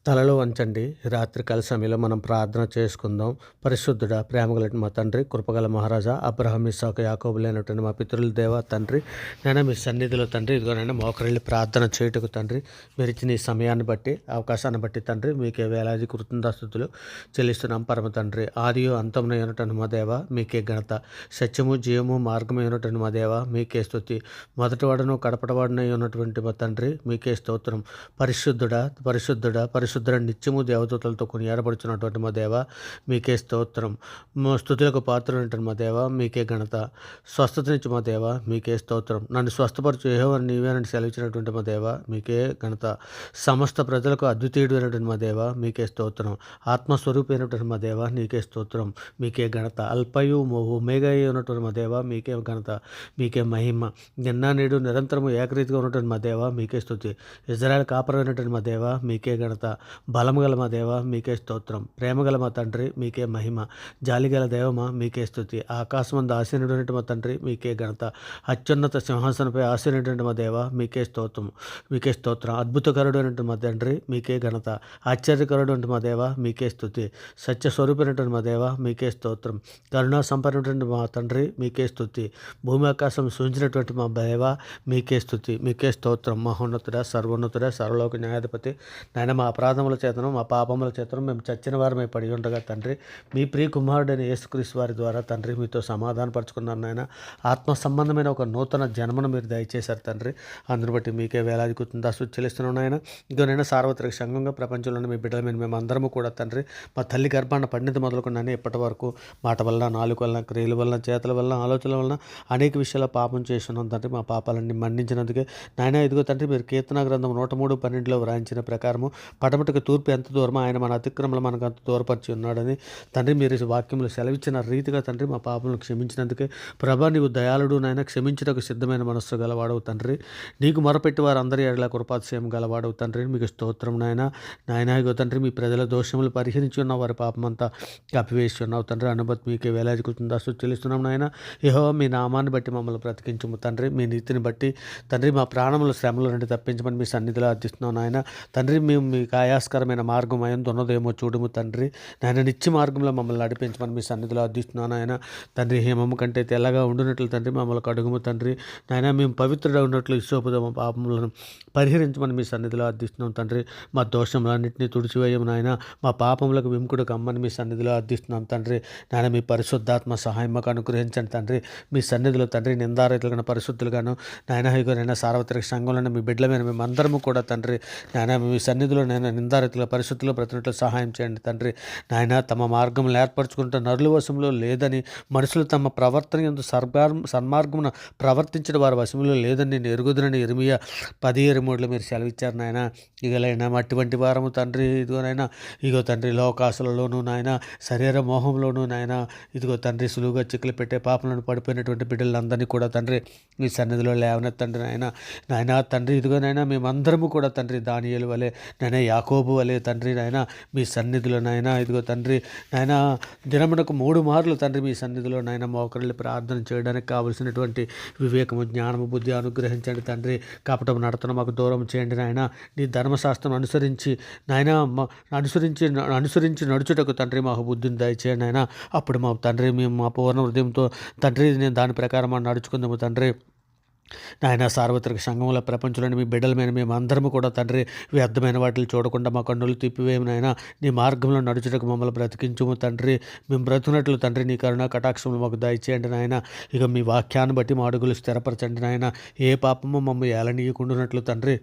తలలో వంచండి. రాత్రికాల సమయంలో మనం ప్రార్థన చేసుకుందాం. పరిశుద్ధుడా, ప్రేమగల మా తండ్రి, కృపగల మహారాజా, అబ్రహాం, ఇస్సాకు, యాకోబులైనటువంటి మా పితరుల దేవ తండ్రి, నైనా మీ సన్నిధిలో తండ్రి ఇదిగోనైనా మోకరిల్లి ప్రార్థన చేయుటకు తండ్రి మీరు ఇచ్చిన ఈ సమయాన్ని బట్టి, అవకాశాన్ని బట్టి తండ్రి మీకే వేలాది కృతజ్ఞతాస్తుతులు చెల్లిస్తున్నాం. పరమ తండ్రి, ఆదియు అంతమునైనటువంటి మా దేవ మీకే ఘనత, సత్యము జీవము మార్గమైనటువంటి మా దేవ మీకే స్తుతి. మొదటివాడును కడపటివాడునై ఉన్నటువంటి మా తండ్రి మీకే స్తోత్రం. పరిశుద్ధుడా పరిశుద్ధుడా పరిశుద్ధ నిత్యము దేవదూతలతో కొనియాడబడుచున్నటువంటి మా దేవ మీకే స్తోత్రం. స్తుతులకు పాత్రులంటారు మా దేవ మీకే ఘనత. స్వస్థత నుంచి మా దేవ మీకే స్తోత్రం. నన్ను స్వస్థపరచు యెహోవా నీవేనని సెలవిచ్చినటువంటి మా దేవ మీకే ఘనత. సమస్త ప్రజలకు అద్వితీయుడు అయినటువంటి మా దేవ మీకే స్తోత్రం. ఆత్మస్వరూపమైనటువంటి మా దేవ నీకే స్తోత్రం. మీకే ఘనత. అల్పయు ఒమేగా ఉన్నటువంటి మా దేవ మీకే ఘనత, మీకే మహిమ. నిన్న నేడు నిరంతరము ఏకరీతిగా ఉన్నటువంటి మా దేవ మీకే స్తుతి. ఇజ్రాయెల్ కాపరైనటువంటి మా దేవ మీకే ఘనత. బలముగల మా దేవ మీకే స్తోత్రం. ప్రేమగల మా తండ్రి మీకే మహిమ. జాలిగల దేవమా మీకే స్తుతి. ఆకాశమందు ఆసీనుడైనటువంటి మా తండ్రి మీకే ఘనత. అత్యున్నత సింహాసనపై ఆసీనుడైనటువంటి మా దేవ మీకే స్తోత్రం. మీకే స్తోత్రం. అద్భుతకరుడు అయినటువంటి మా తండ్రి మీకే ఘనత. ఆశ్చర్యకరుడు అంటే మా దేవ మీకే స్తుతి. సత్యస్వరూపమైనటువంటి మా దేవ మీకే స్తోత్రం. కరుణా సంపన్నటువంటి మా తండ్రి మీకే స్తుతి. భూమి ఆకాశం సూచించినటువంటి మా దేవ మీకే స్తుతి. మీకే స్తోత్రం. మహోన్నతుడ, సర్వోన్నతుడ, సర్వలోక న్యాయాధిపతి, నాయన మా అపరాధముల చేతను మా పాపముల చేతను మేము చచ్చిన వారమై పడి ఉండగా తండ్రి మీ ప్రియ కుమారుడైన యేసుక్రీస్తు వారి ద్వారా తండ్రి మీతో సమాధానపరుచుకున్నాను. నాయన ఆత్మ సంబంధమైన ఒక నూతన జన్మను మీరు దయచేశారు తండ్రి. అందుని బట్టి మీకే వేలాది కృతజ్ఞతాస్తుతులు చెల్లిస్తున్నాం నాయన. ఇదిగోనైనా సార్వత్రిక సంఘంగా ప్రపంచంలోని మీ బిడ్డల మీద మేము అందరము కూడా తండ్రి మా తల్లి గర్భాన్ని పండిత మొదలుకున్నాను ఇప్పటి వరకు మాట వల్ల, నాలుగు వలన, క్రియల వలన, చేతుల వలన, ఆలోచనల వలన అనేక విషయాల పాపం చేస్తున్నాం తండ్రి. మా పాపాలన్నీ మన్నించినందుకే నాయన ఇదిగో తండ్రి మీరు కీర్తన గ్రంథం 103:12 వ్రాయించిన ప్రకారము పడమటికి తూర్పు ఎంత దూరమో ఆయన మన అతిక్రమలు మనకు అంత దూరపరిచి ఉన్నాడని తండ్రి మీరు వాక్యములు సెలవిచ్చిన రీతిగా తండ్రి మా పాపములను క్షమించినందుకే ప్రభా నీవు దయాళుడు నాయన, క్షమించడానికి సిద్ధమైన మనస్సు గలవాడవు తండ్రి. నీకు మొరపెట్టి వారు అందరి ఎడల కృపాతిశయం గలవాడవు తండ్రి. మీకు స్తోత్రం నాయన. ఇగో తండ్రి మీ ప్రజల దోషములు పరిహరించి ఉన్న వారి పాపమంతా కప్పివేసి ఉన్నావు తండ్రి. అనుమతి మీకే వేలాది కృతజ్ఞతాస్తుతులు చెల్లిస్తున్నాం నాయన. యెహోవా మీ నామాన్ని బట్టి మమ్మల్ని బ్రతికించుము తండ్రి. మీ నీతిని బట్టి తండ్రి మా ప్రాణముల శ్రమల నుండి తప్పించమని మీ సన్నిధిలో అర్థిస్తున్నాం నాయన. తండ్రి మేము మీకు ఆయాస్కరమైన మార్గం అయందు ఉన్నదేమో చూడము తండ్రి. నాయన నిత్య మార్గంలో మమ్మల్ని నడిపించమని మీ సన్నిధిలో అర్థిస్తున్నాను ఆయన. తండ్రి హేమము కంటే తెల్లగా ఉండునట్లు తండ్రి మమ్మల్ని కడుగుము తండ్రి. నాయన మేము పవిత్రుడు ఉన్నట్లు ఇసోపుదమ పాపములను పరిహరించమని మీ సన్నిధిలో అర్థిస్తున్నాం తండ్రి. మా దోషములన్నింటినీ తుడిచివేయము నాయన. మా పాపములకు విముకుడు కమ్మని మీ సన్నిధిలో అర్థిస్తున్నాం తండ్రి. నాయన మీ పరిశుద్ధాత్మ సహాయం మాకు అనుగ్రహించండి తండ్రి. మీ సన్నిధిలో తండ్రి నిందారహితులుగాను పరిశుద్ధులుగాను నాయన ఇగోనైనా సార్వత్రిక సంఘంలో మీ బిడ్డల మీద మేమందరము కూడా తండ్రి నాయన మీ సన్నిధిలో నేను నిందారహితుల పరిశుద్ధులు బ్రతినట్లు సహాయం చేయండి తండ్రి. నాయన తమ మార్గములు ఏర్పరచుకుంటే నరుల వశంలో లేదని, మనుషులు తమ ప్రవర్తన యందు సన్మార్గమున ప్రవర్తించడం వారి వశంలో లేదని నేను ఎరుగుదునని ఇర్మియా 10:23 మీరు సెలవిచ్చారు నాయన. ఇగలైనా అటువంటి వారము తండ్రి ఇదిగోనైనా ఇగో తండ్రి లోకాశలలోనూ నాయన, శరీర మోహంలోనూ నాయన ఇదిగో తండ్రి సులువుగా చిక్కులు పెట్టే పాపలను పడిపోయినటువంటి బిడ్డలందరినీ కూడా తండ్రి మీ సన్నిధిలో లేవనెత్తండి నాయన తండ్రి. ఇదిగోనైనా మేమందరము కూడా తండ్రి దానియేలు వలె నాయన, యాకోబు వలె తండ్రి నాయన మీ సన్నిధిలో నాయన ఇదిగో తండ్రి నాయన దినమునకు 3 మార్లు తండ్రి మీ సన్నిధిలో నాయన మోకరిల్లి ప్రార్థన చేయడానికి కావలసినటువంటి వివేకము, జ్ఞానము, బుద్ధి అనుగ్రహించండి తండ్రి. కపటం నడతను మాకు దూరం చేయండి నాయన. నీ ధర్మశాస్త్రం అనుసరించి నాయన అనుసరించి నడుచుటకు తండ్రి మాకు బుద్ధిని దయచేయండి నాయన. అప్పుడు మా తండ్రి మేము మా పూర్ణ హృదయంతో తండ్రి నేను దాని ప్రకారం మనం నడుచుకుందాము తండ్రి. నాయన సార్వత్రిక సంఘంలో ప్రపంచంలోని మీ బిడ్డల మీద మేము అందరము కూడా తండ్రి వ్యర్థమైన వాటిని చూడకుండా మా కన్నులు తిప్పివేయము నాయన. నీ మార్గంలో నడుచుటకు మమ్మల్ని బ్రతికించుము తండ్రి. మేము బ్రతుకున్నట్లు తండ్రి నీ కరుణ కటాక్షములు మాకు దయచేయండి నాయన. ఇక మీ వాక్యాన్ని బట్టి మా అడుగులు స్థిరపరచండి నాయన. ఏ పాపము మమ్మల్ని ఏలనీయకుండానట్లు తండ్రి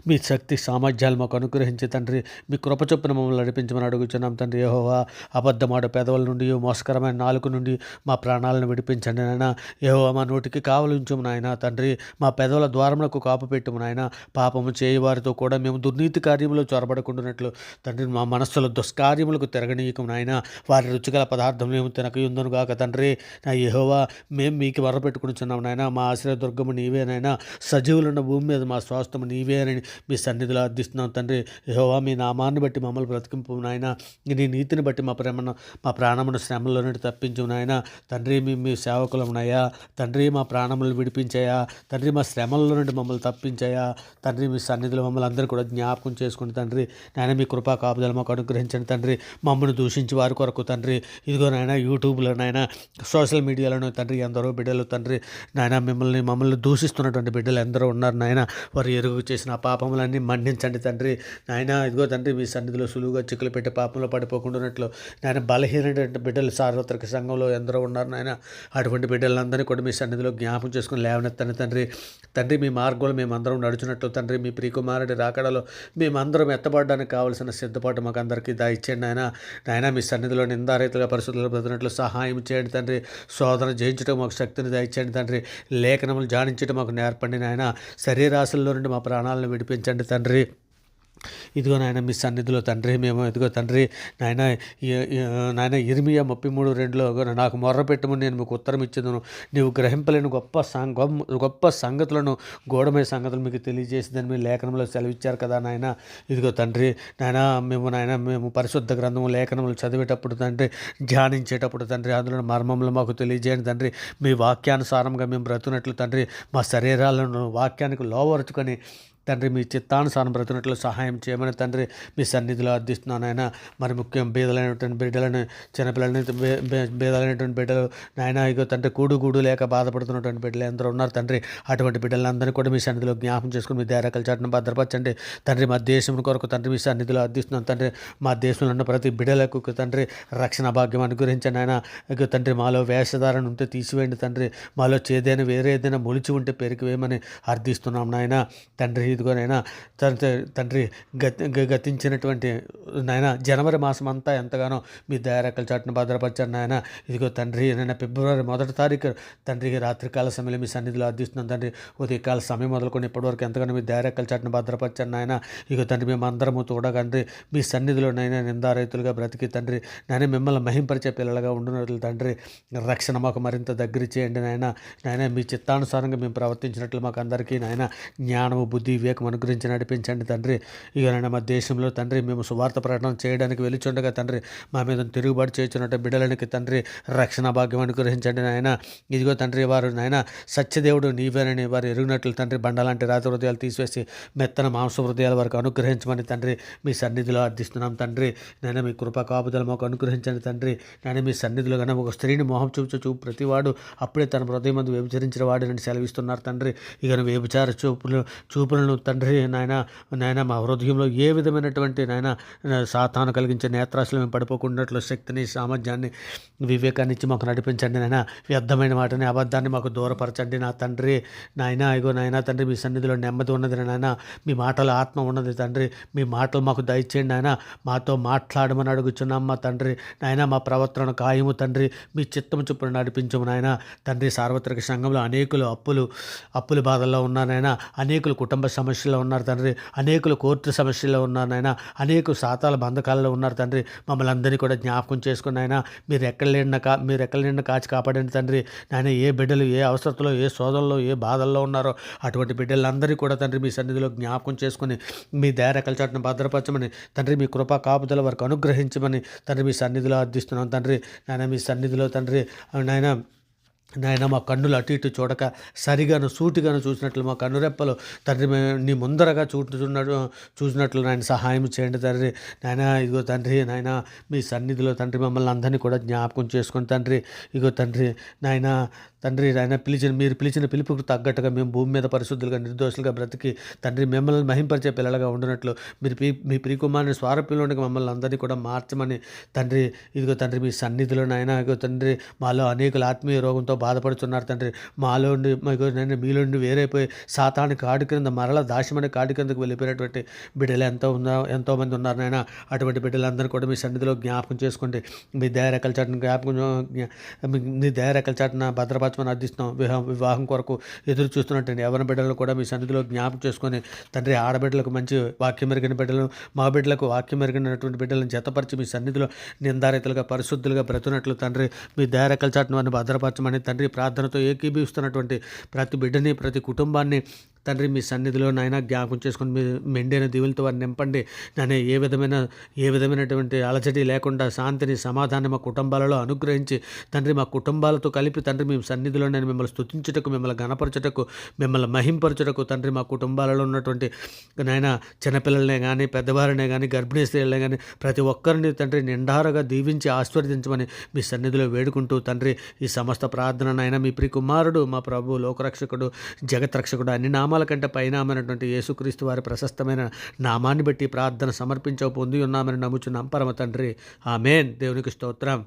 మీ శక్తి సామర్థ్యాలు మాకు అనుగ్రహించి తండ్రి మీ కృప చొప్పున మమ్మల్ని నడిపించమని అడుగుచున్నాం తండ్రి. యెహోవా అబద్ధమాడు పెదవుల నుండి, మోసకరమైన నాలుక నుండి మా ప్రాణాలను విడిపించండి నాయన. యెహోవా మా నోటికి కావలించుము నాయన తండ్రి. మా పెదవుల ద్వారములకు కాపు పెట్టుము నాయన. పాపము చేయవారితో కూడా మేము దుర్నీతి కార్యములు చొరబడకుండానట్లు తండ్రి మా మనస్సులో దుష్కార్యములకు తిరగనీయకం నాయన. వారి రుచిగల పదార్థం మేము తినకయుందును గాక తండ్రి. నా యెహోవా మేము మీకు వరపెట్టుకునిచున్నాం నాయన. మా ఆశ్రయ దుర్గము నీవేనైనా, సజీవులున్న భూమి మీద మా స్వాస్థము నీవే చేయమని మీ సన్నిధిలో అర్థిస్తున్నాం తండ్రి. యెహోవా మీ నామాన్ని బట్టి మమ్మల్ని బ్రతికింపు నాయన. నీ నీతిని బట్టి మా ప్రాణమును శ్రమలో నుండి తప్పించు నాయన. తండ్రి మీ సేవకులమునయ్యా తండ్రి, మా ప్రాణములను విడిపించాయా తండ్రి, మా శ్రమల నుండి మమ్మల్ని తప్పించాయా తండ్రి. మీ సన్నిధిలో మమ్మల్ని అందరూ కూడా జ్ఞాపకం చేసుకుని తండ్రి నాయన, మీ కృపా కాపుదల మాకు అనుగ్రహించండి తండ్రి. మమ్మల్ని దూషించి వారి కొరకు తండ్రి, ఇదిగో నాయన యూట్యూబ్లో నాయన, సోషల్ మీడియాలోనూ తండ్రి ఎందరో బిడ్డలు తండ్రి నాయన మమ్మల్ని దూషిస్తున్నటువంటి బిడ్డలు ఎందరో ఉన్నారు నాయన. వారు ఎరుగు చేసిన పాపములన్నీ మన్నించండి తండ్రి నాయన. ఇదిగో తండ్రి మీ సన్నిధిలో సులువుగా చిక్కులు పెట్టి పాపంలో పడిపోకుండా నాయన, బలహీనటువంటి బిడ్డలు సార్వత్రిక సంఘంలో ఎందరో ఉన్నారు నాయన. అటువంటి బిడ్డలందరినీ కూడా మీ సన్నిధిలో జ్ఞాపకం చేసుకుని లేవనెత్తని తండ్రి. తండ్రి మీ మార్గంలో మేమందరం నడుచున్నట్లు తండ్రి, మీ ప్రియకుమారుడి రాకడలో మేమందరం ఎత్తబడడానికి కావలసిన సిద్ధపాటు మాకు అందరికీ దయచేయండి నాయన. నాయన మీ సన్నిధిలో నిందారైతులుగా పరిశుద్ధులు బ్రతినట్లు సహాయం చేయండి తండ్రి. శోధన జయించడం మాకు శక్తిని దయచేయండి తండ్రి. లేఖనములు ధ్యానించడం మాకు నేర్పండి నాయన. శరీరాశల్లో నుండి మా ప్రాణాలను విడిపించండి తండ్రి. ఇదిగో నాయన మీ సన్నిధిలో తండ్రి మేము ఇదిగో తండ్రి నాయన, నాయన ఇర్మియా 33:2 నాకు మొర్ర పెట్టమని నేను మీకు ఉత్తరం ఇచ్చేదను, నీవు గ్రహింపలేని గొప్ప సంగతులను గూఢమైన సంగతులు మీకు తెలియజేసిందని మీ లేఖనంలో సెలవిచ్చారు కదా నాయన. ఇదిగో తండ్రి నాయన, మేము పరిశుద్ధ గ్రంథము లేఖనములు చదివేటప్పుడు తండ్రి, ధ్యానించేటప్పుడు తండ్రి, అందులో మర్మములు మాకు తెలియజేయండి తండ్రి. మీ వాక్యానుసారంగా మేము బ్రతుకున్నట్లు తండ్రి, మా శరీరాలను వాక్యానికి లోవరుచుకొని తండ్రి మీ చిత్తానుసారం బ్రతుకున్నట్లు సహాయం చేయమని తండ్రి మీ సన్నిధిలో అర్థిస్తున్నాను ఆయన. మరి ముఖ్యం బీదలైనటువంటి బిడ్డలను, చిన్నపిల్లలని, బీదలైనటువంటి బిడ్డలు నాయన, ఇగో తండ్రి కూడు లేక బాధపడుతున్నటువంటి బిడ్డలు ఎందరో ఉన్నారు తండ్రి. అటువంటి బిడ్డలందరినీ కూడా మీ సన్నిధిలో జ్ఞాపం చేసుకుని మీ దేరకల చాటును భద్రపరచండి తండ్రి. మా దేశం కొరకు తండ్రి మీ సన్నిధిలో అర్థిస్తున్నాను తండ్రి. మా దేశంలో ఉన్న ప్రతి బిడ్డలకు తండ్రి రక్షణ భాగ్యం అనుగ్రహించండి ఆయన. ఇగో తండ్రి మాలో వేషధారణ ఉంటే తీసివేయండి తండ్రి. మాలో చేదైనా వేరే ఏదైనా మొలిచి ఉంటే పెరికి వేయమని అర్థిస్తున్నాం నాయన తండ్రి. ఇదిగోనైనా తండ్రి గతించినటువంటి నాయన జనవరి మాసం అంతా ఎంతగానో మీ దయారెక్కల చాటును భద్రపరచాను నాయన. ఇదిగో తండ్రి నేను ఫిబ్రవరి 1వ తారీఖు తండ్రికి రాత్రికాల సమయంలో మీ సన్నిధిలో అర్థిస్తున్నాను తండ్రి. ఉదయకాల సమయం మొదలుకొని ఇప్పటివరకు ఎంతగానో మీ దయారెక్కల చాటును భద్రపరచాను నాయన. ఇదిగో తండ్రి మేము అందరము చూడగండి మీ సన్నిధిలో నైనా నిందారైతులుగా బ్రతికి తండ్రి నాయన మిమ్మల్ని మహింపరిచే పిల్లలుగా ఉండున్నట్లు తండ్రి రక్షణ మాకు మరింత దగ్గర చేయండి నాయన. మీ చిత్తానుసారంగా మేము ప్రవర్తించినట్లు మాకు అందరికీ నాయన జ్ఞానము, బుద్ధి, వివేకం అనుగ్రహించి నడిపించండి తండ్రి. ఇక నాయన మా దేశంలో తండ్రి మేము సువార్త ప్రకటన చేయడానికి వెలుచుండగా తండ్రి మా మీద తిరుగుబాటు చేస్తున్నట్టు బిడ్డలకి తండ్రి రక్షణ భాగ్యం అనుగ్రహించండి నాయన. ఇదిగో తండ్రి వారు నాయన సత్యదేవుడు నీవేనని వారు ఎరుగునట్లు తండ్రి బండలాంటి రాతి హృదయాలు తీసివేసి మెత్తన మాంస హృదయాల వరకు అనుగ్రహించమని తండ్రి మీ సన్నిధిలో అర్థిస్తున్నాం తండ్రి. నాయన మీ కృపా కాపుదల మాకు అనుగ్రహించండి తండ్రి. నాయన మీ సన్నిధిలో కన్నా ఒక స్త్రీని మోహం చూపు ప్రతివాడు అప్పుడే తన హృదయం మందు వ్యభిచరించిన వాడిని సెలవిస్తున్నారు తండ్రి. ఇక వ్యభిచార చూపులను తండ్రి నాయన మా హృదయంలో ఏ విధమైనటువంటి నాయన సాతాను కలిగించే నేత్రాశలు మేము పడిపోకున్నట్లు శక్తిని, సామర్థ్యాన్ని, వివేకాన్ని ఇచ్చి మాకు నడిపించండి నాయన. వ్యర్థమైన వాటిని, అబద్ధాన్ని మాకు దూరపరచండి నా తండ్రి. నాయన ఇగో నాయన తండ్రి మీ సన్నిధిలో నెమ్మది ఉన్నది నాయన. మీ మాటలో ఆత్మ ఉన్నది తండ్రి. మీ మాటలు మాకు దయచేయండి నాయన. మాతో మాట్లాడమని అడుగుచున్నాం మా తండ్రి. నాయన మా ప్రవర్తన ఖాయము తండ్రి. మీ చిత్తము చొప్పున నడిపించము నాయన తండ్రి. సార్వత్రిక సంఘంలో అనేకులు అప్పుల బాధల్లో ఉన్నారు నాయన. అనేకులు కుటుంబ సమస్యల్లో ఉన్నారు తండ్రి. అనేకులు కోర్టు సమస్యల్లో ఉన్నారు నాయన. అనేకులు సాతాల బంధకాలలో ఉన్నారు తండ్రి. మమ్మల్ని అందరినీ కూడా జ్ఞాపకం చేసుకుని ఆయన మీరు ఎక్కడ నిండా కాచి కాపాడండి తండ్రి. నాయన ఏ బిడ్డలు ఏ అవసరతలో, ఏ సోదరులో, ఏ బాధల్లో ఉన్నారో అటువంటి బిడ్డలందరినీ కూడా తండ్రి మీ సన్నిధిలో జ్ఞాపకం చేసుకుని మీ దయారెక్కల చాటును భద్రపరచమని తండ్రి. మీ కృపా కాపుదల వరకు అనుగ్రహించమని తండ్రి మీ సన్నిధిలో అర్థిస్తున్నాం తండ్రి. నాయన మీ సన్నిధిలో తండ్రి నాయన మా కన్నులు అటు ఇటు చూడక సరిగాను సూటిగాను చూసినట్లు మా కన్నురెప్పలు తండ్రి నీ ముందరగా చూసినట్లు నాయన సహాయం చేయండి తండ్రి. నాయన ఇగో తండ్రి నాయన మీ సన్నిధిలో తండ్రి మమ్మల్ని అందరినీ కూడా జ్ఞాపకం చేసుకొని తండ్రి. ఇగో తండ్రి నాయన మీరు పిలిచిన పిలుపుకు తగ్గట్టుగా మేము భూమి మీద పరిశుద్ధులుగా, నిర్దోషులుగా బ్రతికి తండ్రి మిమ్మల్ని మహింపరిచే పిల్లలుగా ఉండినట్లు మీ ప్రియకుమారుని స్వారూప్యంలోనికి మమ్మల్ని అందరినీ కూడా మార్చమని తండ్రి. ఇదిగో తండ్రి మీ సన్నిధిలో నాయన ఇగో తండ్రి మాలో అనేకులు ఆత్మీయ రోగంతో బాధపడుతున్నారు తండ్రి. మీలో నుండి వేరైపోయి సాతాను కాడి క్రింద మరల దాశమని కాడి క్రిందకు వెళ్ళిపోయినటువంటి బిడ్డలు ఎంతోమంది ఉన్నారు నాయన. అటువంటి బిడ్డలందరూ కూడా మీ సన్నిధిలో జ్ఞాపకం చేసుకోండి. మీ దయారెక్కల చాటున భద్రపరచమని అర్థిస్తున్నాం. వివాహం కొరకు ఎదురు చూస్తున్నట్టు ఎవరి బిడ్డలను కూడా మీ సన్నిధిలో జ్ఞాపకం చేసుకొని తండ్రి ఆడబిడ్డలకు మంచి వాక్యం మెరిగిన బిడ్డలను, మా బిడ్డలకు వాక్యం మెరిగినటువంటి బిడ్డలను జతపరిచి మీ సన్నిధిలో నిందారితులుగా పరిశుద్ధులుగా బ్రతునట్లు తండ్రి మీ దయారెక్కల చాటును వారిని భద్రపరచమని తండ్రి ప్రార్థనతో ఏకీభవిస్తున్నటువంటి ప్రతి బిడ్డని, ప్రతి కుటుంబాన్ని తండ్రి మీ సన్నిధిలో నాయన జ్ఞాపకం చేసుకొని మీ మెండైన దీవులతో వారిని నింపండి. నాయన ఏ విధమైనటువంటి అలజడి లేకుండా శాంతిని సమాధానం మా కుటుంబాలలో అనుగ్రహించి తండ్రి మా కుటుంబాలతో కలిపి తండ్రి మేము సన్నిధిలో నేను మిమ్మల్ని స్తుతించుటకు, మిమ్మల్ని ఘనపరచుటకు, మిమ్మల్ని మహింపరచుటకు తండ్రి మా కుటుంబాలలో ఉన్నటువంటి నాయన చిన్నపిల్లలనే కానీ పెద్దవారినే కానీ గర్భిణీ స్త్రీలనే కానీ ప్రతి ఒక్కరిని తండ్రి నిండారుగా దీవించి ఆశీర్వదించమని మీ సన్నిధిలో వేడుకుంటూ తండ్రి ఈ సమస్త ప్రార్థన నాయన మీ ప్రియ కుమారుడు మా ప్రభు లోకరక్షకుడు జగత్రక్షకుడు అన్ని నామాల కంటే పైనామైనటువంటి యేసుక్రీస్తు వారి ప్రశస్తమైన నామాన్ని బట్టి ప్రార్థన సమర్పించవు పొంది ఉన్నామని నమ్ముచున్నాం పరమ తండ్రి. ఆమేన్. దేవునికి స్తోత్రం.